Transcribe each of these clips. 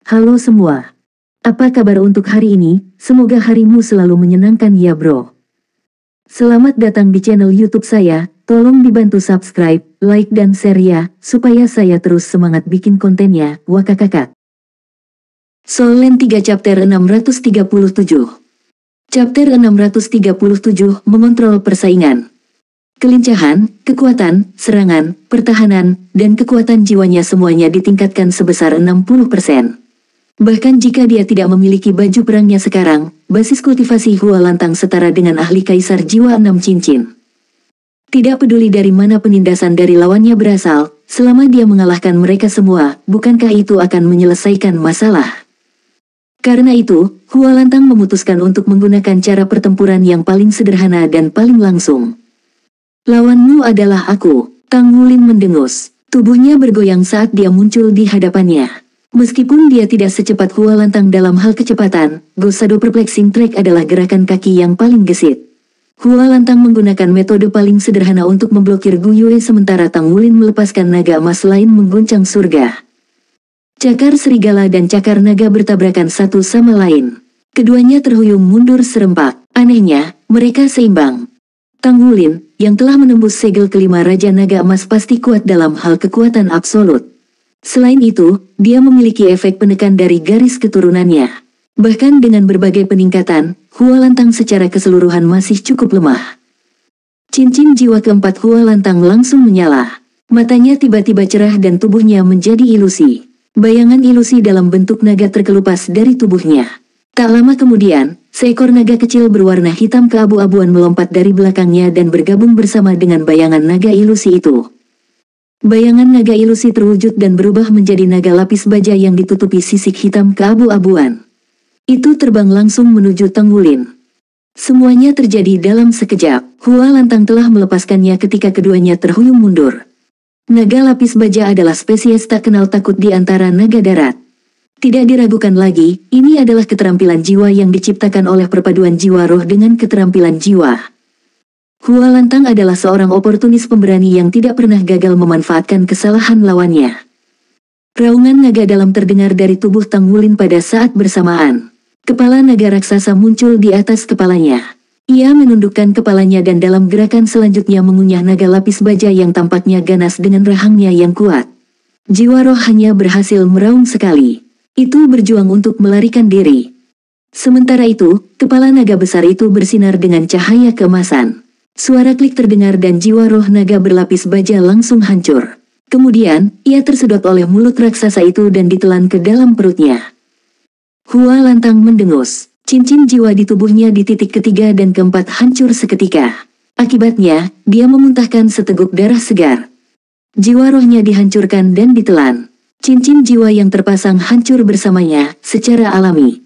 Halo semua. Apa kabar untuk hari ini? Semoga harimu selalu menyenangkan ya bro. Selamat datang di channel YouTube saya. Tolong dibantu subscribe, like dan share ya, supaya saya terus semangat bikin kontennya. Wakakakak. Solen 3 chapter 637. Chapter 637 mengontrol persaingan. Kelincahan, kekuatan, serangan, pertahanan, dan kekuatan jiwanya semuanya ditingkatkan sebesar 60%. Bahkan jika dia tidak memiliki baju perangnya sekarang, basis kultivasi Hua Lantang setara dengan ahli kaisar jiwa 6 cincin. Tidak peduli dari mana penindasan dari lawannya berasal, selama dia mengalahkan mereka semua, bukankah itu akan menyelesaikan masalah? Karena itu, Hua Lantang memutuskan untuk menggunakan cara pertempuran yang paling sederhana dan paling langsung. Lawanmu adalah aku, Tang Wulin mendengus. Tubuhnya bergoyang saat dia muncul di hadapannya. Meskipun dia tidak secepat Hua Lantang dalam hal kecepatan, Go Shadow Perplexing Track adalah gerakan kaki yang paling gesit. Hua Lantang menggunakan metode paling sederhana untuk memblokir Gu Yue sementara Tang Wulin melepaskan naga emas lain mengguncang surga. Cakar serigala dan cakar naga bertabrakan satu sama lain. Keduanya terhuyung mundur serempak. Anehnya, mereka seimbang. Tang Wulin, yang telah menembus segel kelima Raja Naga Emas pasti kuat dalam hal kekuatan absolut. Selain itu, dia memiliki efek penekan dari garis keturunannya. Bahkan dengan berbagai peningkatan, Hua Lantang secara keseluruhan masih cukup lemah. Cincin jiwa keempat Hua Lantang langsung menyala. Matanya tiba-tiba cerah dan tubuhnya menjadi ilusi. Bayangan ilusi dalam bentuk naga terkelupas dari tubuhnya. Tak lama kemudian, seekor naga kecil berwarna hitam keabu-abuan melompat dari belakangnya dan bergabung bersama dengan bayangan naga ilusi itu. Bayangan naga ilusi terwujud dan berubah menjadi naga lapis baja yang ditutupi sisik hitam keabu-abuan. Itu terbang langsung menuju Tang Wulin. Semuanya terjadi dalam sekejap. Hua Lantang telah melepaskannya ketika keduanya terhuyung mundur. Naga lapis baja adalah spesies tak kenal takut di antara naga darat. Tidak diragukan lagi, ini adalah keterampilan jiwa yang diciptakan oleh perpaduan jiwa roh dengan keterampilan jiwa. Hua Lantang adalah seorang oportunis pemberani yang tidak pernah gagal memanfaatkan kesalahan lawannya. Raungan naga dalam terdengar dari tubuh Tang Wulin pada saat bersamaan. Kepala naga raksasa muncul di atas kepalanya. Ia menundukkan kepalanya dan dalam gerakan selanjutnya mengunyah naga lapis baja yang tampaknya ganas dengan rahangnya yang kuat. Jiwa roh hanya berhasil meraung sekali. Itu berjuang untuk melarikan diri. Sementara itu, kepala naga besar itu bersinar dengan cahaya keemasan. Suara klik terdengar dan jiwa roh naga berlapis baja langsung hancur. Kemudian, ia tersedot oleh mulut raksasa itu dan ditelan ke dalam perutnya. Hua Lantang mendengus. Cincin jiwa di tubuhnya di titik ketiga dan keempat hancur seketika. Akibatnya, dia memuntahkan seteguk darah segar. Jiwa rohnya dihancurkan dan ditelan. Cincin jiwa yang terpasang hancur bersamanya, secara alami.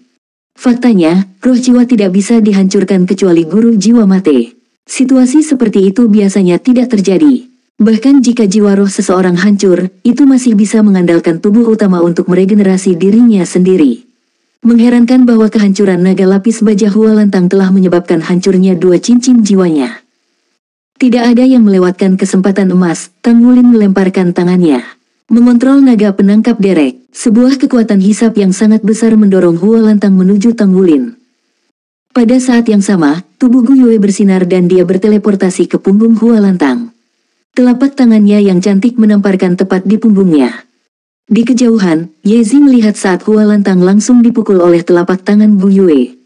Faktanya, roh jiwa tidak bisa dihancurkan kecuali guru jiwa mate. Situasi seperti itu biasanya tidak terjadi. Bahkan jika jiwa roh seseorang hancur, itu masih bisa mengandalkan tubuh utama untuk meregenerasi dirinya sendiri. Mengherankan bahwa kehancuran naga lapis baja Hua Lantang telah menyebabkan hancurnya dua cincin jiwanya. Tidak ada yang melewatkan kesempatan emas, Tang Wulin melemparkan tangannya. Mengontrol naga penangkap derek, sebuah kekuatan hisap yang sangat besar mendorong Hua Lantang menuju Tang Wulin. Pada saat yang sama, tubuh Gu Yue bersinar dan dia berteleportasi ke punggung Hua Lantang. Telapak tangannya yang cantik menamparkan tepat di punggungnya. Di kejauhan, Ye Zi melihat saat Hua Lantang langsung dipukul oleh telapak tangan Gu Yue.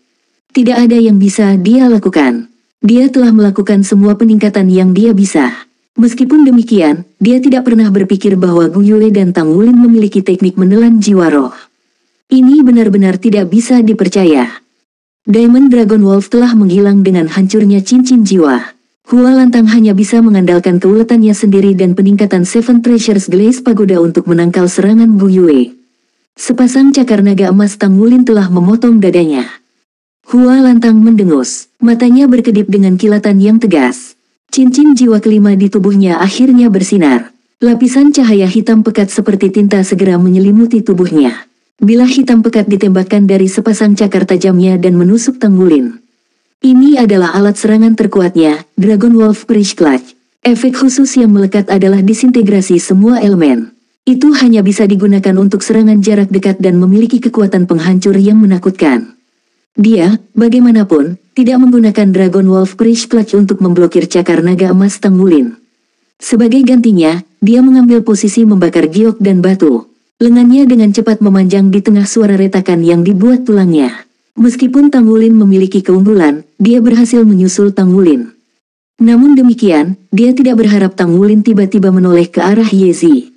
Tidak ada yang bisa dia lakukan. Dia telah melakukan semua peningkatan yang dia bisa. Meskipun demikian, dia tidak pernah berpikir bahwa Gu Yue dan Tang Wulin memiliki teknik menelan jiwa roh. Ini benar-benar tidak bisa dipercaya. Diamond Dragon Wolf telah menghilang dengan hancurnya cincin jiwa. Hua Lantang hanya bisa mengandalkan keuletannya sendiri dan peningkatan Seven Treasures Glaze Pagoda untuk menangkal serangan Gu Yue. Sepasang cakar naga emas Tang Wulin telah memotong dadanya. Hua Lantang mendengus, matanya berkedip dengan kilatan yang tegas. Cincin jiwa kelima di tubuhnya akhirnya bersinar. Lapisan cahaya hitam pekat seperti tinta segera menyelimuti tubuhnya. Bilah hitam pekat ditembakkan dari sepasang cakar tajamnya dan menusuk Tang Wulin. Ini adalah alat serangan terkuatnya, Dragon Wolf Perish Clutch. Efek khusus yang melekat adalah disintegrasi semua elemen. Itu hanya bisa digunakan untuk serangan jarak dekat dan memiliki kekuatan penghancur yang menakutkan. Dia, bagaimanapun, tidak menggunakan Dragon Wolf Crush Clutch untuk memblokir cakar naga emas Tang Wulin. Sebagai gantinya, dia mengambil posisi membakar giok dan batu. Lengannya dengan cepat memanjang di tengah suara retakan yang dibuat tulangnya. Meskipun Tang Wulin memiliki keunggulan, dia berhasil menyusul Tang Wulin. Namun demikian, dia tidak berharap Tang Wulin tiba-tiba menoleh ke arah Ye Zi.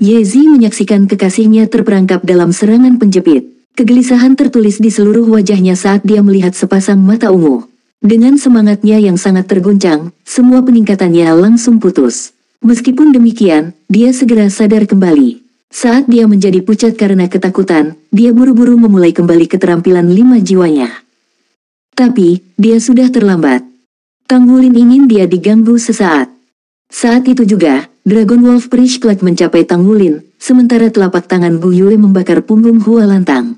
Ye Zi menyaksikan kekasihnya terperangkap dalam serangan penjepit. Kegelisahan tertulis di seluruh wajahnya saat dia melihat sepasang mata ungu. Dengan semangatnya yang sangat terguncang, semua peningkatannya langsung putus. Meskipun demikian, dia segera sadar kembali. Saat dia menjadi pucat karena ketakutan, dia buru-buru memulai kembali keterampilan 5 jiwanya. Tapi, dia sudah terlambat. Tang Wulin ingin dia diganggu sesaat. Saat itu juga, Dragon Wolf Crush Clutch mencapai Tang Wulin, sementara telapak tangan Gu Yue membakar punggung Hua Lantang.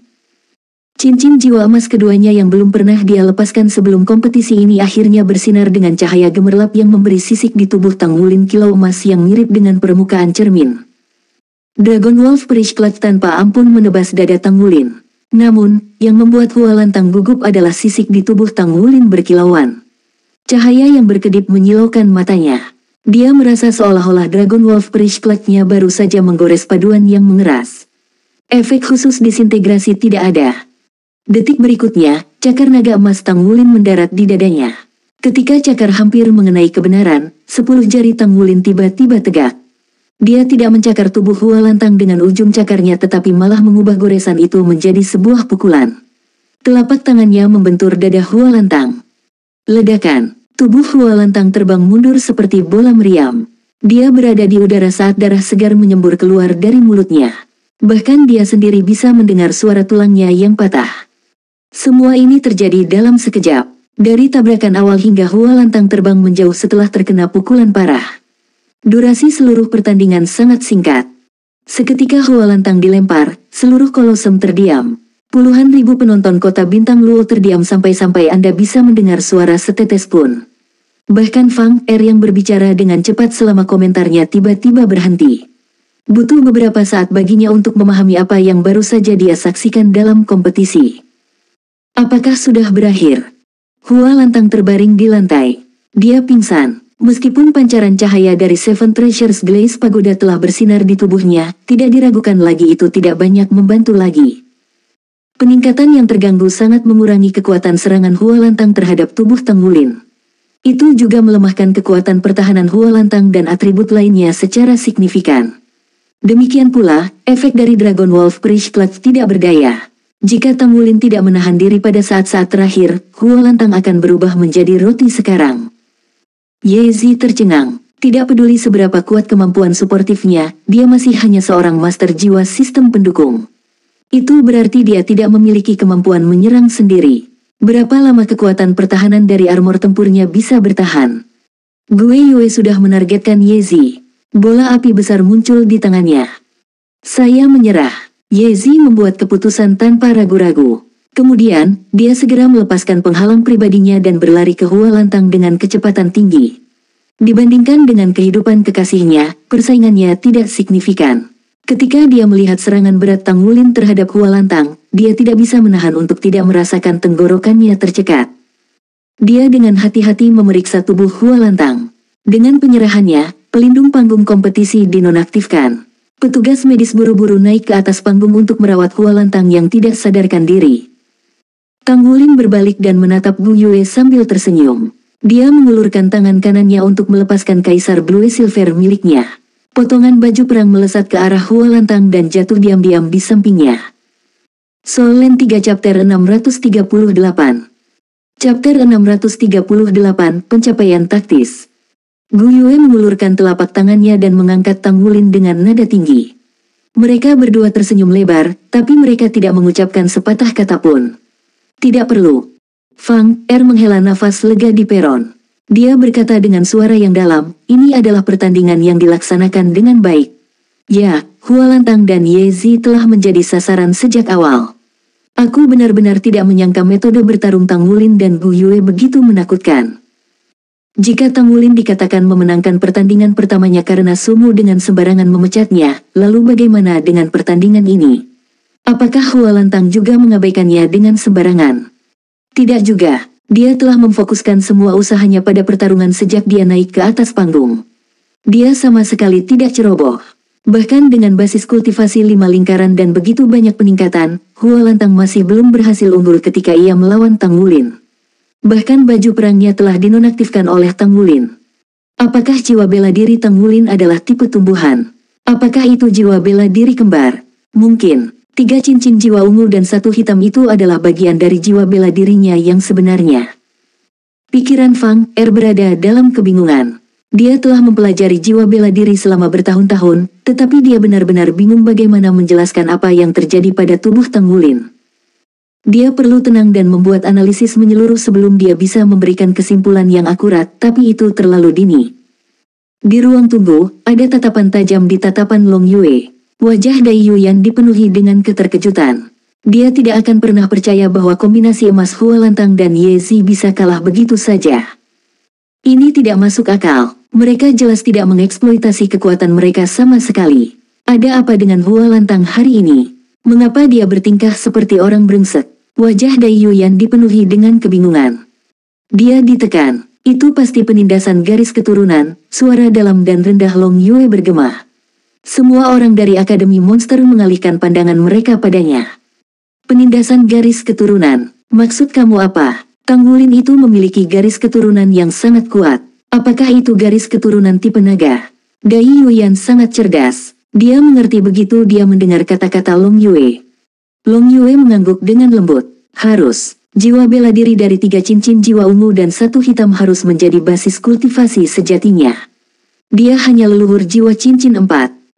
Cincin jiwa emas keduanya yang belum pernah dia lepaskan sebelum kompetisi ini akhirnya bersinar dengan cahaya gemerlap yang memberi sisik di tubuh Tang Wulin kilau emas yang mirip dengan permukaan cermin. Dragon Wolf Crush Clutch tanpa ampun menebas dada Tang Wulin. Namun, yang membuat Hua Lantang gugup adalah sisik di tubuh Tang Wulin berkilauan. Cahaya yang berkedip menyilaukan matanya. Dia merasa seolah-olah Dragon Wolf Crush Clutch-nya baru saja menggores paduan yang mengeras. Efek khusus disintegrasi tidak ada. Detik berikutnya, cakar naga emas Tang Wulin mendarat di dadanya. Ketika cakar hampir mengenai kebenaran, 10 jari Tang Wulin tiba-tiba tegak. Dia tidak mencakar tubuh Hua Lantang dengan ujung cakarnya tetapi malah mengubah goresan itu menjadi sebuah pukulan. Telapak tangannya membentur dada Hua Lantang. Ledakan. Tubuh Hua Lantang terbang mundur seperti bola meriam. Dia berada di udara saat darah segar menyembur keluar dari mulutnya. Bahkan dia sendiri bisa mendengar suara tulangnya yang patah. Semua ini terjadi dalam sekejap. Dari tabrakan awal hingga Hua Lantang terbang menjauh setelah terkena pukulan parah. Durasi seluruh pertandingan sangat singkat. Seketika Hua Lantang dilempar, seluruh kolosem terdiam. Puluhan ribu penonton kota bintang Luo terdiam sampai-sampai Anda bisa mendengar suara setetes pun. Bahkan Fang Er yang berbicara dengan cepat selama komentarnya tiba-tiba berhenti. Butuh beberapa saat baginya untuk memahami apa yang baru saja dia saksikan dalam kompetisi. Apakah sudah berakhir? Hua Lantang terbaring di lantai. Dia pingsan. Meskipun pancaran cahaya dari Seven Treasures Glaze Pagoda telah bersinar di tubuhnya, tidak diragukan lagi itu tidak banyak membantu lagi. Peningkatan yang terganggu sangat mengurangi kekuatan serangan Hua Lantang terhadap tubuh Tang Wulin. Itu juga melemahkan kekuatan pertahanan Hua Lantang dan atribut lainnya secara signifikan. Demikian pula, efek dari Dragon Wolf Crush Clutch tidak berdaya. Jika Tang Wulin tidak menahan diri pada saat-saat terakhir, Hua Lantang akan berubah menjadi roti sekarang. Ye Zi tercengang. Tidak peduli seberapa kuat kemampuan suportifnya, dia masih hanya seorang master jiwa sistem pendukung. Itu berarti dia tidak memiliki kemampuan menyerang sendiri. Berapa lama kekuatan pertahanan dari armor tempurnya bisa bertahan? Gue Yue sudah menargetkan Ye Zi. Bola api besar muncul di tangannya. Saya menyerah. Ye Zi membuat keputusan tanpa ragu-ragu. Kemudian, dia segera melepaskan penghalang pribadinya dan berlari ke Hua Lantang dengan kecepatan tinggi. Dibandingkan dengan kehidupan kekasihnya, persaingannya tidak signifikan. Ketika dia melihat serangan berat Tang Wulin terhadap Hua Lantang, dia tidak bisa menahan untuk tidak merasakan tenggorokannya tercekat. Dia dengan hati-hati memeriksa tubuh Hua Lantang. Dengan penyerahannya, pelindung panggung kompetisi dinonaktifkan. Petugas medis buru-buru naik ke atas panggung untuk merawat Hua Lantang yang tidak sadarkan diri. Tang Wulin berbalik dan menatap Gu Yue sambil tersenyum. Dia mengulurkan tangan kanannya untuk melepaskan kaisar Blue Silver miliknya. Potongan baju perang melesat ke arah Hua Lantang dan jatuh diam-diam di sampingnya. Soul Land 3 Chapter 638. Chapter 638 Pencapaian Taktis. Gu Yue mengulurkan telapak tangannya dan mengangkat Tang Wulin dengan nada tinggi. Mereka berdua tersenyum lebar, tapi mereka tidak mengucapkan sepatah kata pun. Tidak perlu. Fang Er menghela nafas lega di peron. Dia berkata dengan suara yang dalam, ini adalah pertandingan yang dilaksanakan dengan baik. Ya, Hua Lantang dan Ye Zi telah menjadi sasaran sejak awal. Aku benar-benar tidak menyangka metode bertarung Tang Wulin dan Gu Yue begitu menakutkan. Jika Tang Wulin dikatakan memenangkan pertandingan pertamanya karena Sumu dengan sembarangan memecatnya, lalu bagaimana dengan pertandingan ini? Apakah Hua Lantang juga mengabaikannya dengan sembarangan? Tidak juga, dia telah memfokuskan semua usahanya pada pertarungan sejak dia naik ke atas panggung. Dia sama sekali tidak ceroboh. Bahkan dengan basis kultivasi 5 lingkaran dan begitu banyak peningkatan, Hua Lantang masih belum berhasil unggul ketika ia melawan Tang Wulin. Bahkan baju perangnya telah dinonaktifkan oleh Tang Wulin. Apakah jiwa bela diri Tang Wulin adalah tipe tumbuhan? Apakah itu jiwa bela diri kembar? Mungkin, 3 cincin jiwa ungu dan 1 hitam itu adalah bagian dari jiwa bela dirinya yang sebenarnya. Pikiran Fang Er berada dalam kebingungan. Dia telah mempelajari jiwa bela diri selama bertahun-tahun, tetapi dia benar-benar bingung bagaimana menjelaskan apa yang terjadi pada tubuh Tang Wulin. Dia perlu tenang dan membuat analisis menyeluruh sebelum dia bisa memberikan kesimpulan yang akurat, tapi itu terlalu dini. Di ruang tunggu, ada tatapan tajam di tatapan Long Yue. Wajah Dai Yuyan dipenuhi dengan keterkejutan. Dia tidak akan pernah percaya bahwa kombinasi emas Hua Lantang dan Ye Zi bisa kalah begitu saja. Ini tidak masuk akal. Mereka jelas tidak mengeksploitasi kekuatan mereka sama sekali. Ada apa dengan Hua Lantang hari ini? Mengapa dia bertingkah seperti orang brengsek? Wajah Dai Yuyan dipenuhi dengan kebingungan. Dia ditekan. Itu pasti penindasan garis keturunan. Suara dalam dan rendah Long Yue bergema. Semua orang dari Akademi Monster mengalihkan pandangan mereka padanya. Penindasan garis keturunan. Maksud kamu apa? Tang Wulin itu memiliki garis keturunan yang sangat kuat. Apakah itu garis keturunan tipe naga? Dai Yuyan sangat cerdas. Dia mengerti begitu dia mendengar kata-kata Long Yue. Long Yue mengangguk dengan lembut. Harus. Jiwa bela diri dari 3 cincin jiwa ungu dan 1 hitam harus menjadi basis kultivasi sejatinya. Dia hanya leluhur jiwa cincin 4.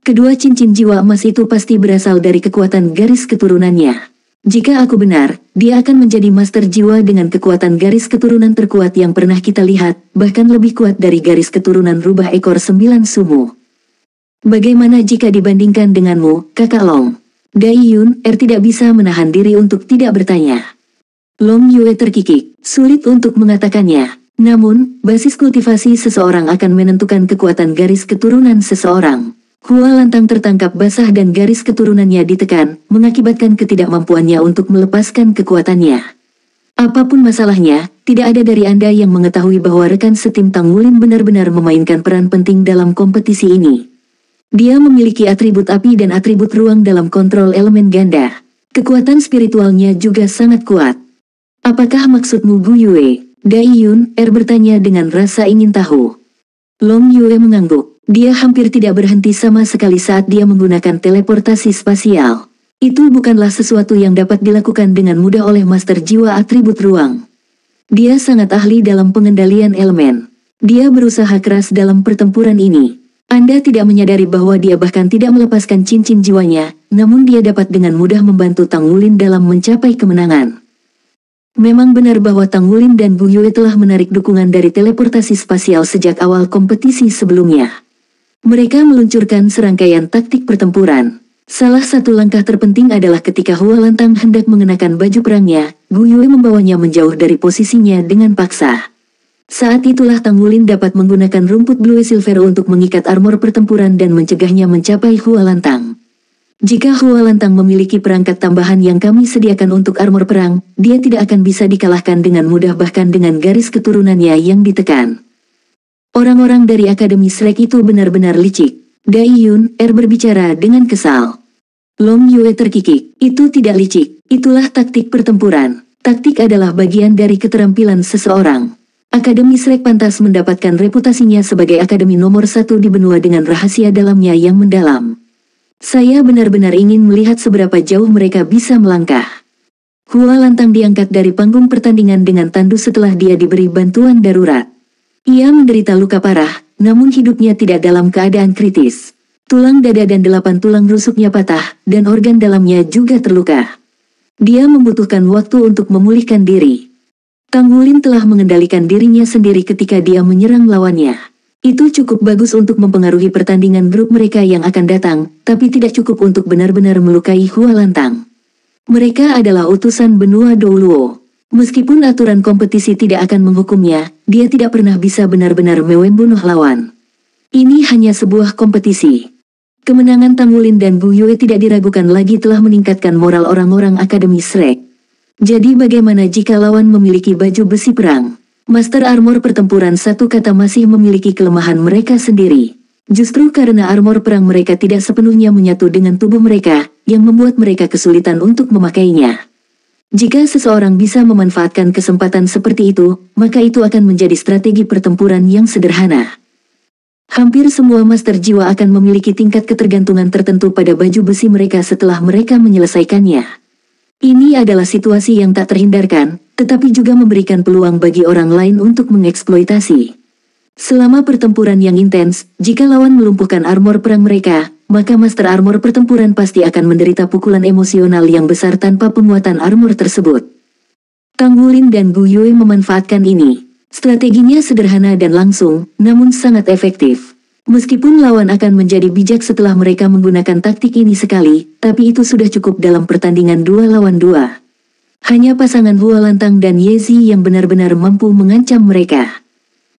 Kedua cincin jiwa emas itu pasti berasal dari kekuatan garis keturunannya. Jika aku benar, dia akan menjadi master jiwa dengan kekuatan garis keturunan terkuat yang pernah kita lihat, bahkan lebih kuat dari garis keturunan rubah ekor 9 sumu. Bagaimana jika dibandingkan denganmu, Kakak Long? Dai Yun tidak bisa menahan diri untuk tidak bertanya. Long Yue terkikik, sulit untuk mengatakannya. Namun, basis kultivasi seseorang akan menentukan kekuatan garis keturunan seseorang. Hua Lantang tertangkap basah dan garis keturunannya ditekan, mengakibatkan ketidakmampuannya untuk melepaskan kekuatannya. Apapun masalahnya, tidak ada dari Anda yang mengetahui bahwa rekan setim Tang Wulin benar-benar memainkan peran penting dalam kompetisi ini. Dia memiliki atribut api dan atribut ruang dalam kontrol elemen ganda. Kekuatan spiritualnya juga sangat kuat. Apakah maksudmu Gu Yue? Dai Yun bertanya dengan rasa ingin tahu. Long Yue mengangguk. Dia hampir tidak berhenti sama sekali saat dia menggunakan teleportasi spasial. Itu bukanlah sesuatu yang dapat dilakukan dengan mudah oleh master jiwa atribut ruang. Dia sangat ahli dalam pengendalian elemen. Dia berusaha keras dalam pertempuran ini. Anda tidak menyadari bahwa dia bahkan tidak melepaskan cincin jiwanya, namun dia dapat dengan mudah membantu Tang Wulin dalam mencapai kemenangan. Memang benar bahwa Tang Wulin dan Gu Yue telah menarik dukungan dari teleportasi spasial sejak awal kompetisi sebelumnya. Mereka meluncurkan serangkaian taktik pertempuran. Salah satu langkah terpenting adalah ketika Hua Lantang hendak mengenakan baju perangnya, Gu Yue membawanya menjauh dari posisinya dengan paksa. Saat itulah Tang Wulin dapat menggunakan rumput Blue Silver untuk mengikat armor pertempuran dan mencegahnya mencapai Hua Lantang. Jika Hua Lantang memiliki perangkat tambahan yang kami sediakan untuk armor perang, dia tidak akan bisa dikalahkan dengan mudah bahkan dengan garis keturunannya yang ditekan. Orang-orang dari Akademi Slack itu benar-benar licik. Dai Yun berbicara dengan kesal. Long Yue terkikik. Itu tidak licik, itulah taktik pertempuran. Taktik adalah bagian dari keterampilan seseorang. Akademi Slack pantas mendapatkan reputasinya sebagai akademi nomor 1 di benua dengan rahasia dalamnya yang mendalam. Saya benar-benar ingin melihat seberapa jauh mereka bisa melangkah. Hua Lantang diangkat dari panggung pertandingan dengan tandu setelah dia diberi bantuan darurat. Ia menderita luka parah, namun hidupnya tidak dalam keadaan kritis. Tulang dada dan 8 tulang rusuknya patah, dan organ dalamnya juga terluka. Dia membutuhkan waktu untuk memulihkan diri. Tang Wulin telah mengendalikan dirinya sendiri ketika dia menyerang lawannya. Itu cukup bagus untuk mempengaruhi pertandingan grup mereka yang akan datang, tapi tidak cukup untuk benar-benar melukai Hua Lantang. Mereka adalah utusan benua Douluo. Meskipun aturan kompetisi tidak akan menghukumnya, dia tidak pernah bisa benar-benar membunuh lawan. Ini hanya sebuah kompetisi. Kemenangan Tang Wulin dan Gu Yue tidak diragukan lagi telah meningkatkan moral orang-orang Akademi Shrek. Jadi bagaimana jika lawan memiliki baju besi perang? Master armor pertempuran satu kata masih memiliki kelemahan mereka sendiri. Justru karena armor perang mereka tidak sepenuhnya menyatu dengan tubuh mereka, yang membuat mereka kesulitan untuk memakainya. Jika seseorang bisa memanfaatkan kesempatan seperti itu, maka itu akan menjadi strategi pertempuran yang sederhana. Hampir semua master jiwa akan memiliki tingkat ketergantungan tertentu pada baju besi mereka setelah mereka menyelesaikannya. Ini adalah situasi yang tak terhindarkan, tetapi juga memberikan peluang bagi orang lain untuk mengeksploitasi. Selama pertempuran yang intens, jika lawan melumpuhkan armor perang mereka, maka master armor pertempuran pasti akan menderita pukulan emosional yang besar tanpa penguatan armor tersebut. Tang Wulin dan Gu Yue memanfaatkan ini. Strateginya sederhana dan langsung, namun sangat efektif. Meskipun lawan akan menjadi bijak setelah mereka menggunakan taktik ini sekali, tapi itu sudah cukup dalam pertandingan 2 lawan 2. Hanya pasangan Hua Lantang dan Ye Zi yang benar-benar mampu mengancam mereka.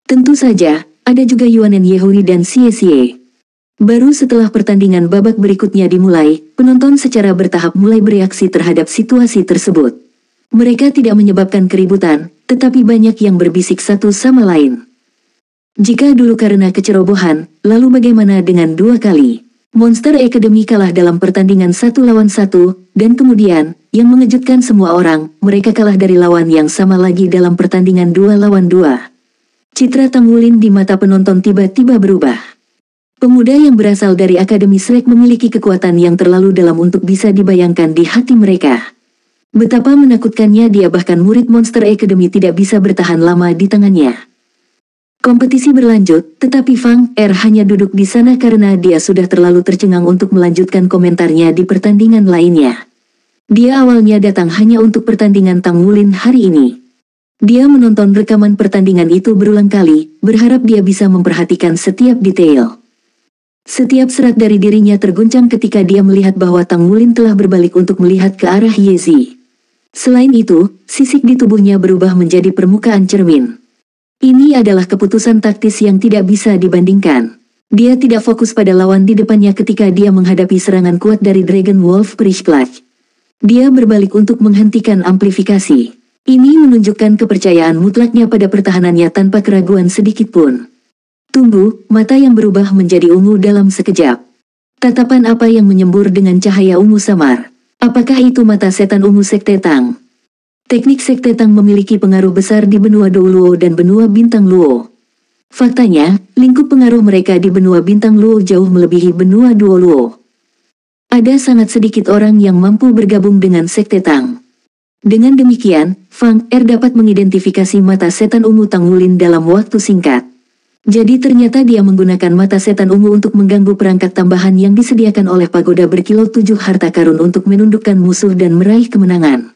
Tentu saja, ada juga Yuanen Yehui dan Xie Xie. Baru setelah pertandingan babak berikutnya dimulai, penonton secara bertahap mulai bereaksi terhadap situasi tersebut. Mereka tidak menyebabkan keributan, tetapi banyak yang berbisik satu sama lain. Jika dulu karena kecerobohan, lalu bagaimana dengan 2 kali? Monster Academy kalah dalam pertandingan 1 lawan 1, dan kemudian, yang mengejutkan semua orang, mereka kalah dari lawan yang sama lagi dalam pertandingan 2 lawan 2. Citra Tang Wulin di mata penonton tiba-tiba berubah. Pemuda yang berasal dari Akademi Shrek memiliki kekuatan yang terlalu dalam untuk bisa dibayangkan di hati mereka. Betapa menakutkannya dia, bahkan murid Monster Academy tidak bisa bertahan lama di tangannya. Kompetisi berlanjut, tetapi Fang Er hanya duduk di sana karena dia sudah terlalu tercengang untuk melanjutkan komentarnya di pertandingan lainnya. Dia awalnya datang hanya untuk pertandingan Tang Wulin hari ini. Dia menonton rekaman pertandingan itu berulang kali, berharap dia bisa memperhatikan setiap detail. Setiap serat dari dirinya terguncang ketika dia melihat bahwa Tang Wulin telah berbalik untuk melihat ke arah Ye Zi. Selain itu, sisik di tubuhnya berubah menjadi permukaan cermin. Ini adalah keputusan taktis yang tidak bisa dibandingkan. Dia tidak fokus pada lawan di depannya ketika dia menghadapi serangan kuat dari Dragon Wolf Priestclash. Dia berbalik untuk menghentikan amplifikasi. Ini menunjukkan kepercayaan mutlaknya pada pertahanannya tanpa keraguan sedikit pun. Tunggu, mata yang berubah menjadi ungu dalam sekejap. Tatapan apa yang menyembur dengan cahaya ungu samar? Apakah itu mata setan ungu Sekte Tang? Teknik Sekte Tang memiliki pengaruh besar di benua Dou Luo dan benua Bintang Luo. Faktanya, lingkup pengaruh mereka di benua Bintang Luo jauh melebihi benua Dou Luo. Ada sangat sedikit orang yang mampu bergabung dengan Sekte Tang. Dengan demikian, Fang Er dapat mengidentifikasi mata setan ungu Tang Wulin dalam waktu singkat. Jadi ternyata dia menggunakan mata setan ungu untuk mengganggu perangkat tambahan yang disediakan oleh pagoda berkilau 7 harta karun untuk menundukkan musuh dan meraih kemenangan.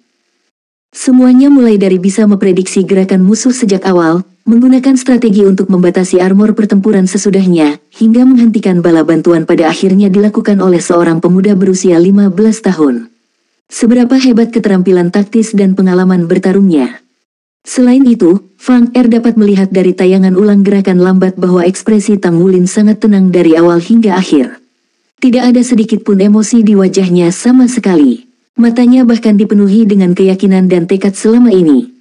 Semuanya mulai dari bisa memprediksi gerakan musuh sejak awal, menggunakan strategi untuk membatasi armor pertempuran sesudahnya, hingga menghentikan bala bantuan pada akhirnya dilakukan oleh seorang pemuda berusia 15 tahun. Seberapa hebat keterampilan taktis dan pengalaman bertarungnya. Selain itu, Fang Er dapat melihat dari tayangan ulang gerakan lambat bahwa ekspresi Tang Wulin sangat tenang dari awal hingga akhir. Tidak ada sedikit pun emosi di wajahnya sama sekali. Matanya bahkan dipenuhi dengan keyakinan dan tekad selama ini.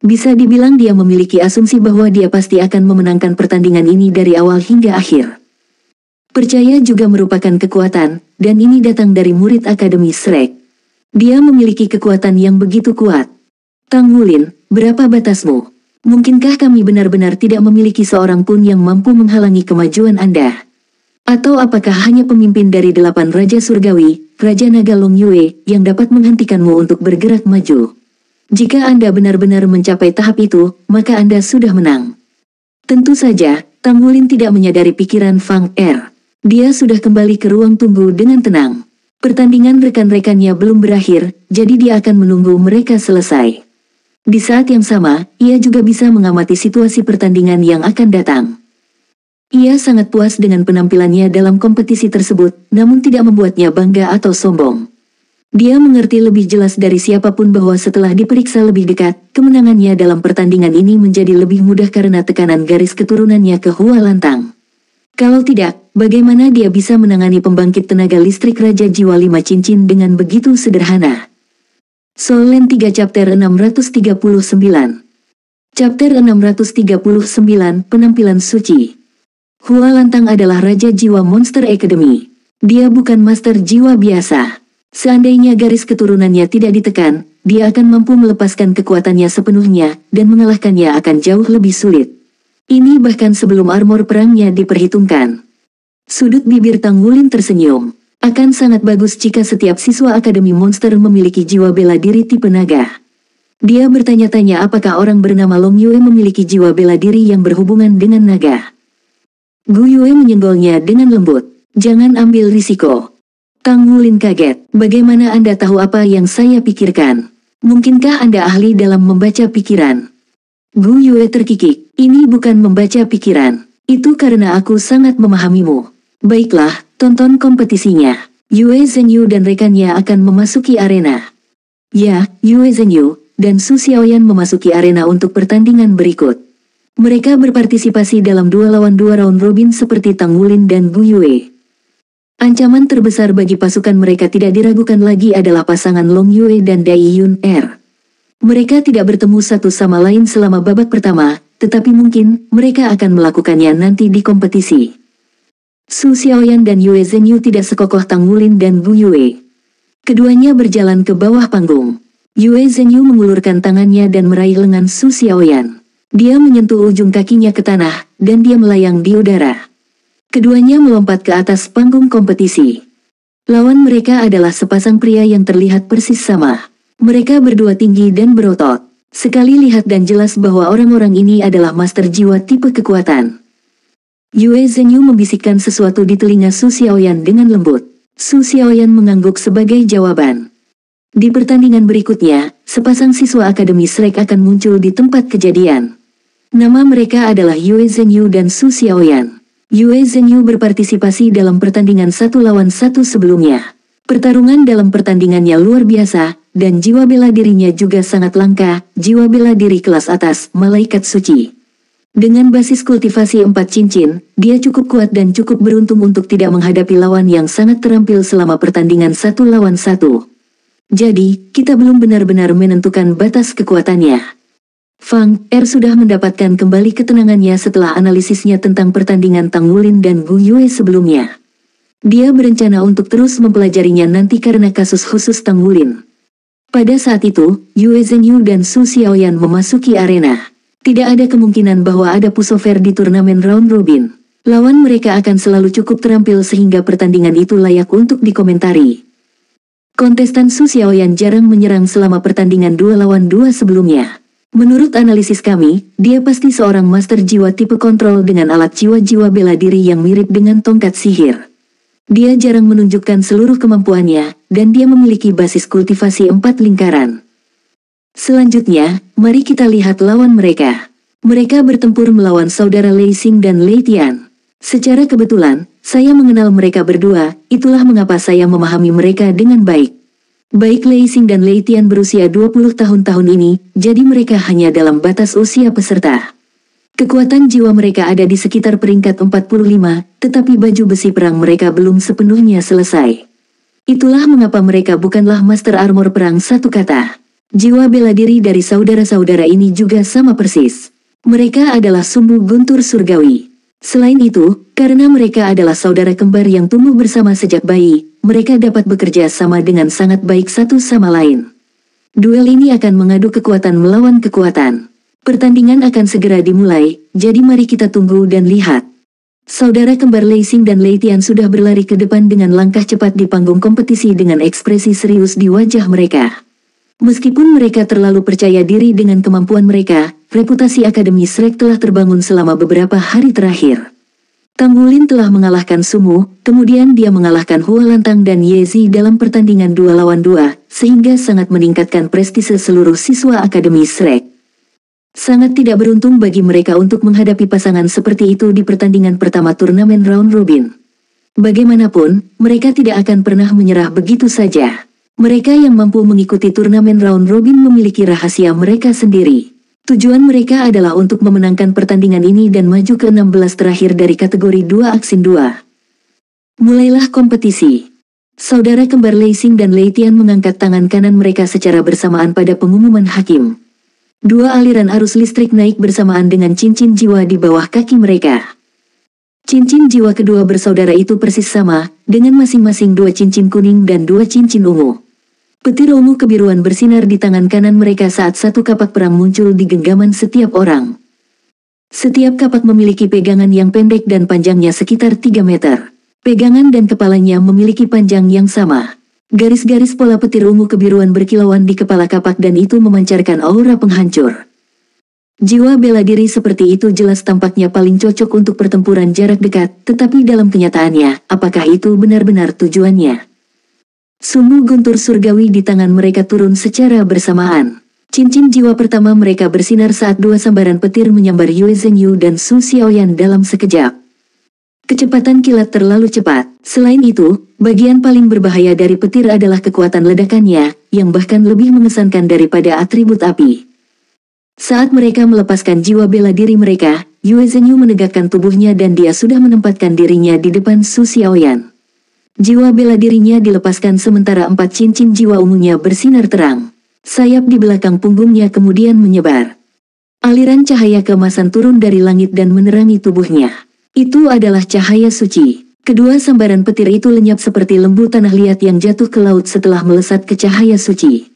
Bisa dibilang dia memiliki asumsi bahwa dia pasti akan memenangkan pertandingan ini dari awal hingga akhir. Percaya juga merupakan kekuatan, dan ini datang dari murid Akademi Shrek. Dia memiliki kekuatan yang begitu kuat. Tang Wulin, berapa batasmu? Mungkinkah kami benar-benar tidak memiliki seorang pun yang mampu menghalangi kemajuan Anda? Atau apakah hanya pemimpin dari 8 Raja Surgawi, Raja Naga Long Yue, yang dapat menghentikanmu untuk bergerak maju? Jika Anda benar-benar mencapai tahap itu, maka Anda sudah menang. Tentu saja, Tang Wulin tidak menyadari pikiran Fang Er. Dia sudah kembali ke ruang tunggu dengan tenang. Pertandingan rekan-rekannya belum berakhir, jadi dia akan menunggu mereka selesai. Di saat yang sama, ia juga bisa mengamati situasi pertandingan yang akan datang. Ia sangat puas dengan penampilannya dalam kompetisi tersebut, namun tidak membuatnya bangga atau sombong. Dia mengerti lebih jelas dari siapapun bahwa setelah diperiksa lebih dekat, kemenangannya dalam pertandingan ini menjadi lebih mudah karena tekanan garis keturunannya ke Hua Lantang. Kalau tidak, bagaimana dia bisa menangani pembangkit tenaga listrik Raja Jiwa 5 Cincin dengan begitu sederhana? Soul Land 3 Chapter 639. Chapter 639, Penampilan Suci. Hua Lantang adalah Raja Jiwa Monster Academy. Dia bukan master jiwa biasa. Seandainya garis keturunannya tidak ditekan, dia akan mampu melepaskan kekuatannya sepenuhnya, dan mengalahkannya akan jauh lebih sulit. Ini bahkan sebelum armor perangnya diperhitungkan. Sudut bibir Tang Wulin tersenyum. Akan sangat bagus jika setiap siswa Akademi Monster memiliki jiwa bela diri tipe naga. Dia bertanya-tanya apakah orang bernama Long Yue memiliki jiwa bela diri yang berhubungan dengan naga. Gu Yue menyenggolnya dengan lembut. Jangan ambil risiko. Tang Wulin kaget. Bagaimana Anda tahu apa yang saya pikirkan? Mungkinkah Anda ahli dalam membaca pikiran? Gu Yue terkikik. Ini bukan membaca pikiran. Itu karena aku sangat memahamimu. Baiklah, tonton kompetisinya. Yue Zhenyu dan rekannya akan memasuki arena. Ya, Yue Zhenyu dan Su Xiaoyan memasuki arena untuk pertandingan berikut. Mereka berpartisipasi dalam 2 lawan 2 round robin seperti Tang Wulin dan Gu Yue. Ancaman terbesar bagi pasukan mereka tidak diragukan lagi adalah pasangan Long Yue dan Dai Yun Er. Mereka tidak bertemu satu sama lain selama babak pertama, tetapi mungkin mereka akan melakukannya nanti di kompetisi. Su Xiaoyan dan Yue Zhenyu tidak sekokoh Tang Wulin dan Gu Yue. Keduanya berjalan ke bawah panggung. Yue Zhenyu mengulurkan tangannya dan meraih lengan Su Xiaoyan. Dia menyentuh ujung kakinya ke tanah, dan dia melayang di udara. Keduanya melompat ke atas panggung kompetisi. Lawan mereka adalah sepasang pria yang terlihat persis sama. Mereka berdua tinggi dan berotot. Sekali lihat dan jelas bahwa orang-orang ini adalah master jiwa tipe kekuatan. Yue Zhenyu membisikkan sesuatu di telinga Su Xiaoyan dengan lembut. Su Xiaoyan mengangguk sebagai jawaban. Di pertandingan berikutnya, sepasang siswa Akademi Shrek akan muncul di tempat kejadian. Nama mereka adalah Yue Zhenyu dan Su Xiaoyan. Yue Zhenyu berpartisipasi dalam pertandingan 1 lawan 1 sebelumnya. Pertarungan dalam pertandingannya luar biasa, dan jiwa bela dirinya juga sangat langka, jiwa bela diri kelas atas, malaikat suci. Dengan basis kultivasi 4 cincin, dia cukup kuat dan cukup beruntung untuk tidak menghadapi lawan yang sangat terampil selama pertandingan 1 lawan 1. Jadi, kita belum benar-benar menentukan batas kekuatannya. Fang Er sudah mendapatkan kembali ketenangannya setelah analisisnya tentang pertandingan Tang Wulin dan Gu Yue sebelumnya. Dia berencana untuk terus mempelajarinya nanti karena kasus khusus Tang Wulin. Pada saat itu, Yue Zhenyu dan Su Xiaoyan memasuki arena. Tidak ada kemungkinan bahwa ada pussover di turnamen round robin. Lawan mereka akan selalu cukup terampil sehingga pertandingan itu layak untuk dikomentari. Kontestan Su Xiaoyan jarang menyerang selama pertandingan 2 lawan 2 sebelumnya. Menurut analisis kami, dia pasti seorang master jiwa tipe kontrol dengan alat jiwa-jiwa bela diri yang mirip dengan tongkat sihir. Dia jarang menunjukkan seluruh kemampuannya, dan dia memiliki basis kultivasi 4 lingkaran. Selanjutnya, mari kita lihat lawan mereka. Mereka bertempur melawan saudara Lei Xing dan Lei Tian. Secara kebetulan, saya mengenal mereka berdua, itulah mengapa saya memahami mereka dengan baik. Baik Lei Xing dan Lei Tian berusia 20 tahun ini, jadi mereka hanya dalam batas usia peserta. Kekuatan jiwa mereka ada di sekitar peringkat 45, tetapi baju besi perang mereka belum sepenuhnya selesai. Itulah mengapa mereka bukanlah master armor perang satu kata. Jiwa bela diri dari saudara-saudara ini juga sama persis. Mereka adalah sumbu guntur surgawi. Selain itu, karena mereka adalah saudara kembar yang tumbuh bersama sejak bayi, mereka dapat bekerja sama dengan sangat baik satu sama lain. Duel ini akan mengadu kekuatan melawan kekuatan. Pertandingan akan segera dimulai, jadi mari kita tunggu dan lihat. Saudara kembar Lei Xing dan Lei Tian sudah berlari ke depan dengan langkah cepat di panggung kompetisi dengan ekspresi serius di wajah mereka. Meskipun mereka terlalu percaya diri dengan kemampuan mereka, reputasi Akademi Shrek telah terbangun selama beberapa hari terakhir. Tang Wulin telah mengalahkan Sumu, kemudian dia mengalahkan Hua Lantang dan Ye Zi dalam pertandingan 2 lawan 2, sehingga sangat meningkatkan prestise seluruh siswa Akademi Shrek. Sangat tidak beruntung bagi mereka untuk menghadapi pasangan seperti itu di pertandingan pertama turnamen round robin. Bagaimanapun, mereka tidak akan pernah menyerah begitu saja. Mereka yang mampu mengikuti turnamen round robin memiliki rahasia mereka sendiri. Tujuan mereka adalah untuk memenangkan pertandingan ini dan maju ke 16 terakhir dari kategori 2 Aksin 2. Mulailah kompetisi. Saudara kembar Lei Xing dan Lei Tian mengangkat tangan kanan mereka secara bersamaan pada pengumuman hakim. Dua aliran arus listrik naik bersamaan dengan cincin jiwa di bawah kaki mereka. Cincin jiwa kedua bersaudara itu persis sama, dengan masing-masing 2 cincin kuning dan 2 cincin ungu. Petir ungu kebiruan bersinar di tangan kanan mereka saat satu kapak perang muncul di genggaman setiap orang. Setiap kapak memiliki pegangan yang pendek dan panjangnya sekitar 3 meter. Pegangan dan kepalanya memiliki panjang yang sama. Garis-garis pola petir ungu kebiruan berkilauan di kepala kapak dan itu memancarkan aura penghancur. Jiwa bela diri seperti itu jelas tampaknya paling cocok untuk pertempuran jarak dekat, tetapi dalam kenyataannya, apakah itu benar-benar tujuannya? Sumbu guntur surgawi di tangan mereka turun secara bersamaan. Cincin jiwa pertama mereka bersinar saat 2 sambaran petir menyambar Yue Zhengyu dan Su Xiaoyan dalam sekejap. Kecepatan kilat terlalu cepat. Selain itu, bagian paling berbahaya dari petir adalah kekuatan ledakannya, yang bahkan lebih mengesankan daripada atribut api. Saat mereka melepaskan jiwa bela diri mereka, Yue Zhengyu menegakkan tubuhnya dan dia sudah menempatkan dirinya di depan Su Xiaoyan. Jiwa bela dirinya dilepaskan sementara 4 cincin jiwa ungunya bersinar terang. Sayap di belakang punggungnya kemudian menyebar. Aliran cahaya keemasan turun dari langit dan menerangi tubuhnya. Itu adalah cahaya suci. Kedua sambaran petir itu lenyap seperti lembu tanah liat yang jatuh ke laut setelah melesat ke cahaya suci.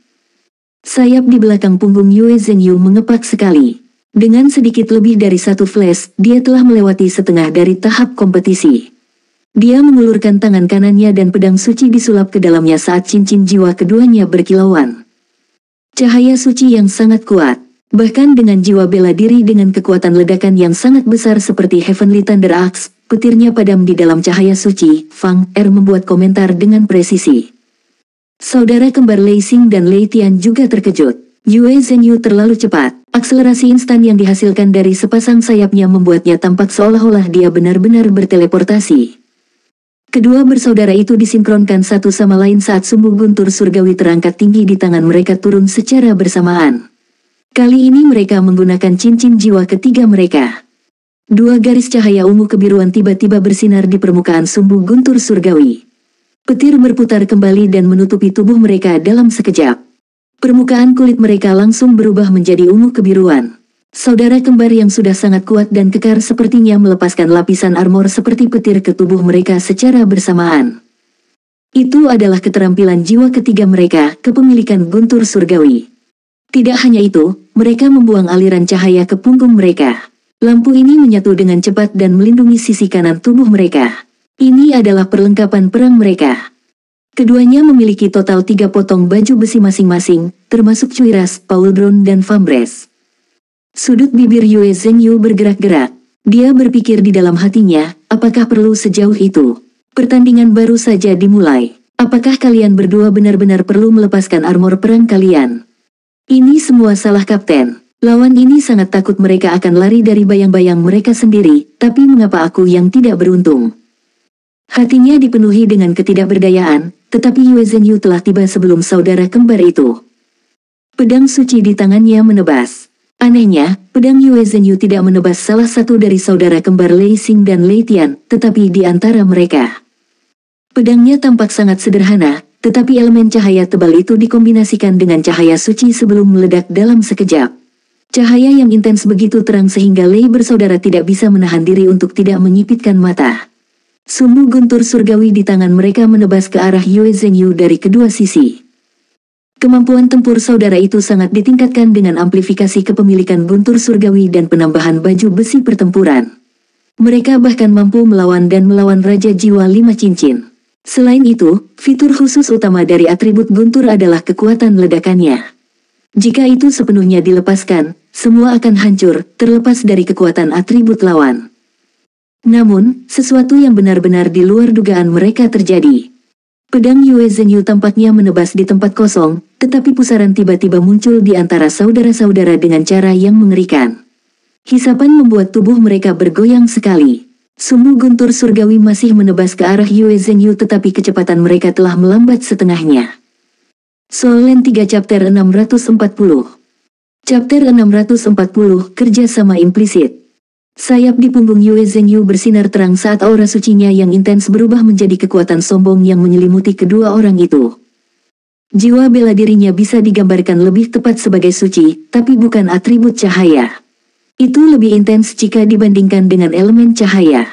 Sayap di belakang punggung Yue Zhengyu mengepak sekali. Dengan sedikit lebih dari 1 flash, dia telah melewati setengah dari tahap kompetisi. Dia mengulurkan tangan kanannya dan pedang suci disulap ke dalamnya saat cincin jiwa keduanya berkilauan. Cahaya suci yang sangat kuat. Bahkan dengan jiwa bela diri dengan kekuatan ledakan yang sangat besar seperti Heavenly Thunder Axe, petirnya padam di dalam cahaya suci. Fang Er membuat komentar dengan presisi. Saudara kembar Lei Xing dan Lei Tian juga terkejut. Yue Zhengyu terlalu cepat. Akselerasi instan yang dihasilkan dari sepasang sayapnya membuatnya tampak seolah-olah dia benar-benar berteleportasi. Kedua bersaudara itu disinkronkan satu sama lain saat sumbu guntur surgawi terangkat tinggi di tangan mereka turun secara bersamaan. Kali ini mereka menggunakan cincin jiwa ketiga mereka. 2 garis cahaya ungu kebiruan tiba-tiba bersinar di permukaan sumbu guntur surgawi. Petir berputar kembali dan menutupi tubuh mereka dalam sekejap. Permukaan kulit mereka langsung berubah menjadi ungu kebiruan. Saudara kembar yang sudah sangat kuat dan kekar sepertinya melepaskan lapisan armor seperti petir ke tubuh mereka secara bersamaan. Itu adalah keterampilan jiwa ketiga mereka, kepemilikan guntur surgawi. Tidak hanya itu, mereka membuang aliran cahaya ke punggung mereka. Lampu ini menyatu dengan cepat dan melindungi sisi kanan tubuh mereka. Ini adalah perlengkapan perang mereka. Keduanya memiliki total 3 potong baju besi masing-masing, termasuk cuiras, pauldron dan fambres. Sudut bibir Yue Zhengyu bergerak-gerak. Dia berpikir di dalam hatinya, apakah perlu sejauh itu? Pertandingan baru saja dimulai. Apakah kalian berdua benar-benar perlu melepaskan armor perang kalian? Ini semua salah kapten. Lawan ini sangat takut mereka akan lari dari bayang-bayang mereka sendiri, tapi mengapa aku yang tidak beruntung? Hatinya dipenuhi dengan ketidakberdayaan, tetapi Yue Zhengyu telah tiba sebelum saudara kembar itu. Pedang suci di tangannya menebas. Anehnya, pedang Yue Zhengyu tidak menebas salah satu dari saudara kembar Lei Xing dan Lei Tian, tetapi di antara mereka. Pedangnya tampak sangat sederhana, tetapi elemen cahaya tebal itu dikombinasikan dengan cahaya suci sebelum meledak dalam sekejap. Cahaya yang intens begitu terang sehingga Lei bersaudara tidak bisa menahan diri untuk tidak menyipitkan mata. Sumbu guntur surgawi di tangan mereka menebas ke arah Yue Zhengyu dari kedua sisi. Kemampuan tempur saudara itu sangat ditingkatkan dengan amplifikasi kepemilikan guntur surgawi dan penambahan baju besi pertempuran. Mereka bahkan mampu melawan Raja Jiwa 5 Cincin. Selain itu, fitur khusus utama dari atribut guntur adalah kekuatan ledakannya. Jika itu sepenuhnya dilepaskan, semua akan hancur, terlepas dari kekuatan atribut lawan. Namun, sesuatu yang benar-benar di luar dugaan mereka terjadi. Pedang Yue Zhengyu tampaknya menebas di tempat kosong, tetapi pusaran tiba-tiba muncul di antara saudara-saudara dengan cara yang mengerikan. Hisapan membuat tubuh mereka bergoyang sekali. Sumbu guntur surgawi masih menebas ke arah Yue Zhengyu tetapi kecepatan mereka telah melambat setengahnya. Soul Land 3 Chapter 640. Chapter 640, Kerjasama Implisit. Sayap di punggung Yue Zhenyu bersinar terang saat aura sucinya yang intens berubah menjadi kekuatan sombong yang menyelimuti kedua orang itu. Jiwa bela dirinya bisa digambarkan lebih tepat sebagai suci, tapi bukan atribut cahaya. Itu lebih intens jika dibandingkan dengan elemen cahaya.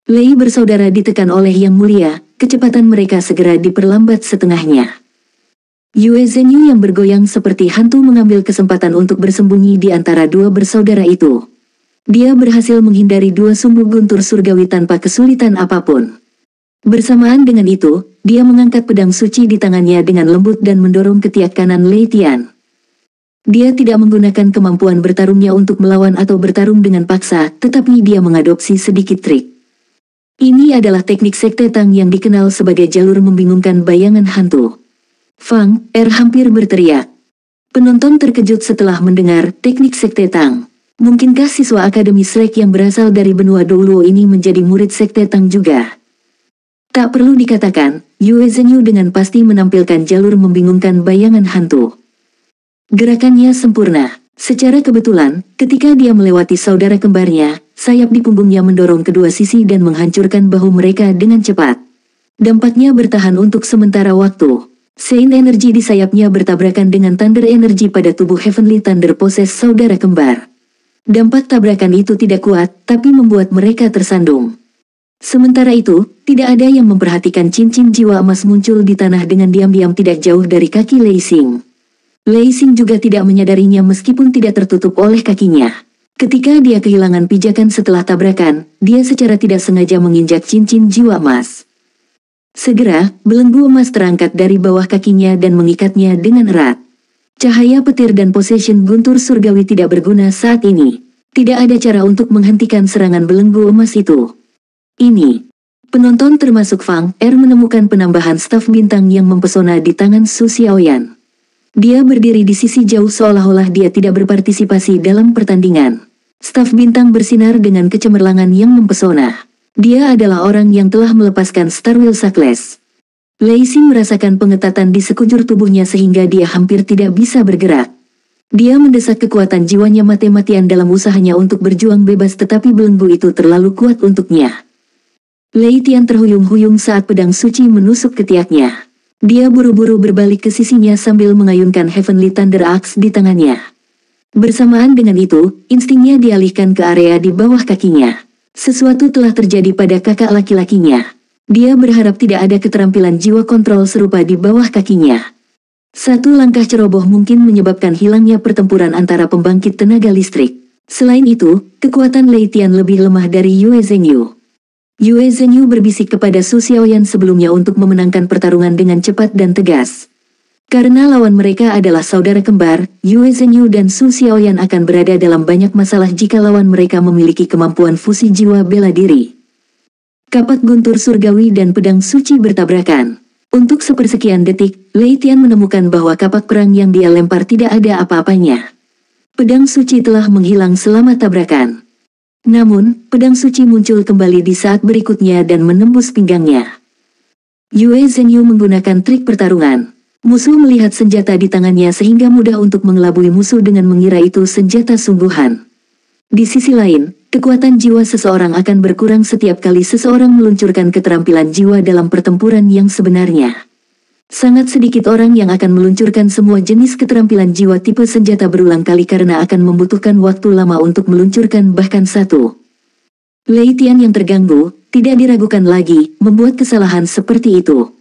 Lei bersaudara ditekan oleh Yang Mulia, kecepatan mereka segera diperlambat setengahnya. Yue Zhenyu yang bergoyang seperti hantu mengambil kesempatan untuk bersembunyi di antara dua bersaudara itu. Dia berhasil menghindari dua sumbu guntur surgawi tanpa kesulitan apapun. Bersamaan dengan itu, dia mengangkat pedang suci di tangannya dengan lembut dan mendorong ketiak kanan Lei Tian. Dia tidak menggunakan kemampuan bertarungnya untuk melawan atau bertarung dengan paksa, tetapi dia mengadopsi sedikit trik. Ini adalah teknik Sekte Tang yang dikenal sebagai jalur membingungkan bayangan hantu. Fang Er hampir berteriak. Penonton terkejut setelah mendengar teknik Sekte Tang. Mungkinkah siswa Akademi Shrek yang berasal dari benua Douluo ini menjadi murid Sekte Tang juga? Tak perlu dikatakan, Yue Zhenyu dengan pasti menampilkan jalur membingungkan bayangan hantu. Gerakannya sempurna. Secara kebetulan, ketika dia melewati saudara kembarnya, sayap di punggungnya mendorong kedua sisi dan menghancurkan bahu mereka dengan cepat. Dampaknya bertahan untuk sementara waktu. Sein energi di sayapnya bertabrakan dengan Thunder energi pada tubuh Heavenly Thunder Poses saudara kembar. Dampak tabrakan itu tidak kuat, tapi membuat mereka tersandung. Sementara itu, tidak ada yang memperhatikan cincin jiwa emas muncul di tanah dengan diam-diam tidak jauh dari kaki Lei Xing. Lei Xing juga tidak menyadarinya meskipun tidak tertutup oleh kakinya. Ketika dia kehilangan pijakan setelah tabrakan, dia secara tidak sengaja menginjak cincin jiwa emas. Segera, belenggu emas terangkat dari bawah kakinya dan mengikatnya dengan erat. Cahaya petir dan possession guntur surgawi tidak berguna saat ini. Tidak ada cara untuk menghentikan serangan belenggu emas itu. Ini. Penonton termasuk Fang Er menemukan penambahan staf bintang yang mempesona di tangan Su Xiaoyan. Dia berdiri di sisi jauh seolah-olah dia tidak berpartisipasi dalam pertandingan. Staf bintang bersinar dengan kecemerlangan yang mempesona. Dia adalah orang yang telah melepaskan Starwheel Shackles. Lei Xing merasakan pengetatan di sekujur tubuhnya sehingga dia hampir tidak bisa bergerak. Dia mendesak kekuatan jiwanya mati-matian dalam usahanya untuk berjuang bebas tetapi belenggu itu terlalu kuat untuknya. Lei Tian terhuyung-huyung saat pedang suci menusuk ketiaknya. Dia buru-buru berbalik ke sisinya sambil mengayunkan Heavenly Thunder Axe di tangannya. Bersamaan dengan itu, instingnya dialihkan ke area di bawah kakinya. Sesuatu telah terjadi pada kakak laki-lakinya. Dia berharap tidak ada keterampilan jiwa kontrol serupa di bawah kakinya. Satu langkah ceroboh mungkin menyebabkan hilangnya pertempuran antara pembangkit tenaga listrik. Selain itu, kekuatan Lei Tian lebih lemah dari Yue Zhenyu. Yue Zhenyu berbisik kepada Su Xiaoyan sebelumnya untuk memenangkan pertarungan dengan cepat dan tegas. Karena lawan mereka adalah saudara kembar, Yue Zhenyu dan Su Xiaoyan akan berada dalam banyak masalah jika lawan mereka memiliki kemampuan fusi jiwa bela diri. Kapak guntur surgawi dan pedang suci bertabrakan. Untuk sepersekian detik, Lei Tian menemukan bahwa kapak perang yang dia lempar tidak ada apa-apanya. Pedang suci telah menghilang selama tabrakan. Namun, pedang suci muncul kembali di saat berikutnya dan menembus pinggangnya. Yue Zhenyu menggunakan trik pertarungan. Musuh melihat senjata di tangannya sehingga mudah untuk mengelabui musuh dengan mengira itu senjata sungguhan. Di sisi lain, kekuatan jiwa seseorang akan berkurang setiap kali seseorang meluncurkan keterampilan jiwa dalam pertempuran yang sebenarnya. Sangat sedikit orang yang akan meluncurkan semua jenis keterampilan jiwa tipe senjata berulang kali karena akan membutuhkan waktu lama untuk meluncurkan bahkan satu. Lei Tian yang terganggu, tidak diragukan lagi, membuat kesalahan seperti itu.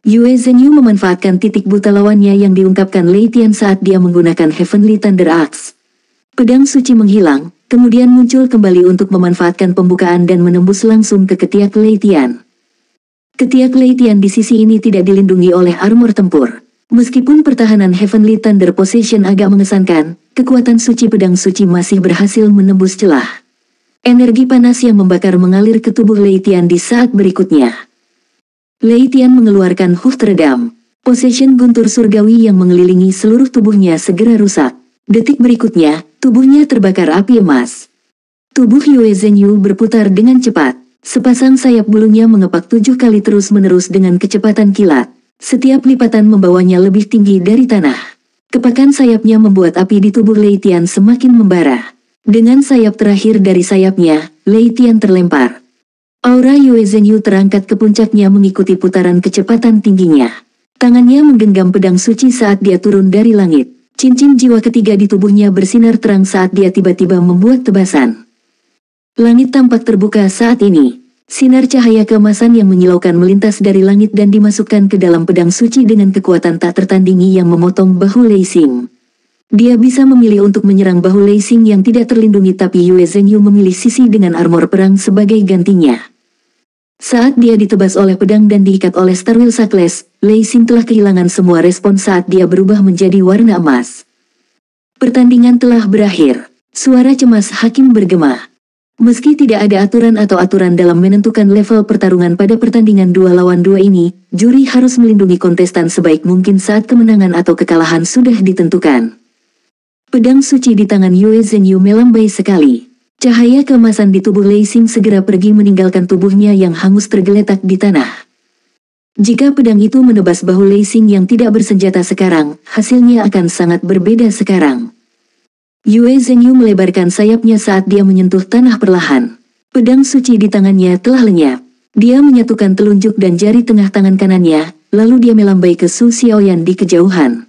Yue Zhenyu memanfaatkan titik buta lawannya yang diungkapkan Lei Tian saat dia menggunakan Heavenly Thunder Axe. Pedang suci menghilang, kemudian muncul kembali untuk memanfaatkan pembukaan dan menembus langsung ke ketiak Lei Tian. Ketiak Lei Tian di sisi ini tidak dilindungi oleh armor tempur. Meskipun pertahanan Heavenly Thunder Possession agak mengesankan, kekuatan suci pedang suci masih berhasil menembus celah. Energi panas yang membakar mengalir ke tubuh Lei Tian di saat berikutnya. Lei Tian mengeluarkan huf teredam. Possession guntur surgawi yang mengelilingi seluruh tubuhnya segera rusak. Detik berikutnya, tubuhnya terbakar api emas. Tubuh Yue Zhenyu berputar dengan cepat. Sepasang sayap bulunya mengepak 7 kali terus-menerus dengan kecepatan kilat. Setiap lipatan membawanya lebih tinggi dari tanah. Kepakan sayapnya membuat api di tubuh Lei Tian semakin membara. Dengan sayap terakhir dari sayapnya, Lei Tian terlempar. Aura Yue Zhenyu terangkat ke puncaknya mengikuti putaran kecepatan tingginya. Tangannya menggenggam pedang suci saat dia turun dari langit. Cincin jiwa ketiga di tubuhnya bersinar terang saat dia tiba-tiba membuat tebasan. Langit tampak terbuka saat ini. Sinar cahaya keemasan yang menyilaukan melintas dari langit dan dimasukkan ke dalam pedang suci dengan kekuatan tak tertandingi yang memotong bahu Lei Xing. Dia bisa memilih untuk menyerang bahu Lei Xing yang tidak terlindungi, tapi Yue Zhenyu memilih sisi dengan armor perang sebagai gantinya. Saat dia ditebas oleh pedang dan diikat oleh Starwheel Sackless, Lei Xing telah kehilangan semua respon saat dia berubah menjadi warna emas. Pertandingan telah berakhir. Suara cemas hakim bergema. Meski tidak ada aturan atau aturan dalam menentukan level pertarungan pada pertandingan 2 lawan 2 ini, juri harus melindungi kontestan sebaik mungkin saat kemenangan atau kekalahan sudah ditentukan. Pedang suci di tangan Yue Zhenyu melambai sekali. Cahaya keemasan di tubuh Lei Xing segera pergi meninggalkan tubuhnya yang hangus tergeletak di tanah. Jika pedang itu menebas bahu Lei Xing yang tidak bersenjata sekarang, hasilnya akan sangat berbeda sekarang. Yue Zhenyu melebarkan sayapnya saat dia menyentuh tanah perlahan. Pedang suci di tangannya telah lenyap. Dia menyatukan telunjuk dan jari tengah tangan kanannya, lalu dia melambai ke Su Xiaoyan di kejauhan.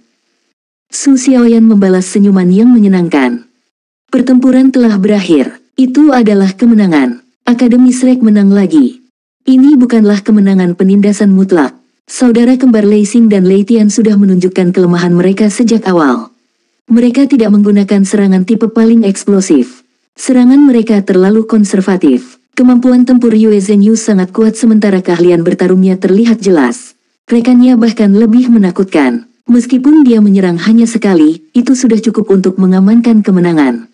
Su Xiaoyan membalas senyuman yang menyenangkan. Pertempuran telah berakhir. Itu adalah kemenangan. Akademi Shrek menang lagi. Ini bukanlah kemenangan penindasan mutlak. Saudara kembar Lei Xing dan Lei Tian sudah menunjukkan kelemahan mereka sejak awal. Mereka tidak menggunakan serangan tipe paling eksplosif. Serangan mereka terlalu konservatif. Kemampuan tempur Yue Zhenyu sangat kuat sementara keahlian bertarungnya terlihat jelas. Rekannya bahkan lebih menakutkan. Meskipun dia menyerang hanya sekali, itu sudah cukup untuk mengamankan kemenangan.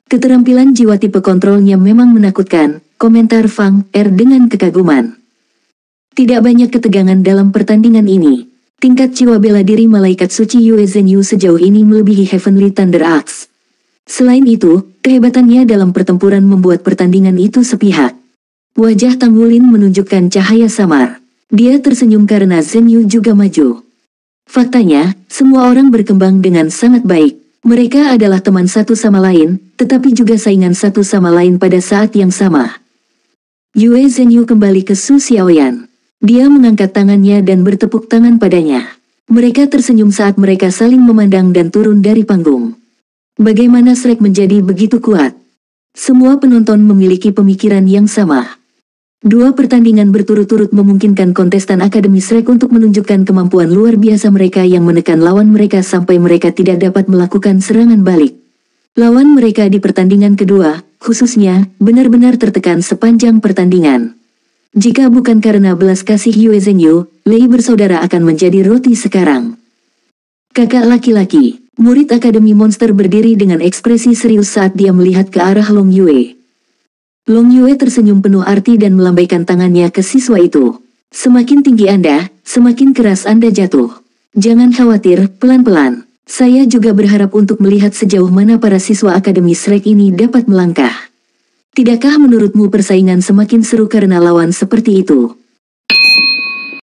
Keterampilan jiwa tipe kontrolnya memang menakutkan, komentar Fang Er dengan kekaguman. Tidak banyak ketegangan dalam pertandingan ini. Tingkat jiwa bela diri malaikat suci Yue Zhenyu sejauh ini melebihi Heavenly Thunder Axe. Selain itu, kehebatannya dalam pertempuran membuat pertandingan itu sepihak. Wajah Tang Wulin menunjukkan cahaya samar. Dia tersenyum karena Zhenyu juga maju. Faktanya, semua orang berkembang dengan sangat baik. Mereka adalah teman satu sama lain, tetapi juga saingan satu sama lain pada saat yang sama. Yue Zhenyu kembali ke Su Xiaoyan. Dia mengangkat tangannya dan bertepuk tangan padanya. Mereka tersenyum saat mereka saling memandang dan turun dari panggung. Bagaimana Shrek menjadi begitu kuat? Semua penonton memiliki pemikiran yang sama. Dua pertandingan berturut-turut memungkinkan kontestan Akademi Shrek untuk menunjukkan kemampuan luar biasa mereka yang menekan lawan mereka sampai mereka tidak dapat melakukan serangan balik. Lawan mereka di pertandingan kedua, khususnya, benar-benar tertekan sepanjang pertandingan. Jika bukan karena belas kasih Yue Zhenyu, Lei bersaudara akan menjadi roti sekarang. Kakak laki-laki, murid Akademi Monster berdiri dengan ekspresi serius saat dia melihat ke arah Long Yue. Long Yue tersenyum penuh arti dan melambaikan tangannya ke siswa itu. Semakin tinggi Anda, semakin keras Anda jatuh. Jangan khawatir, pelan-pelan. Saya juga berharap untuk melihat sejauh mana para siswa Akademi Shrek ini dapat melangkah. Tidakkah menurutmu persaingan semakin seru karena lawan seperti itu?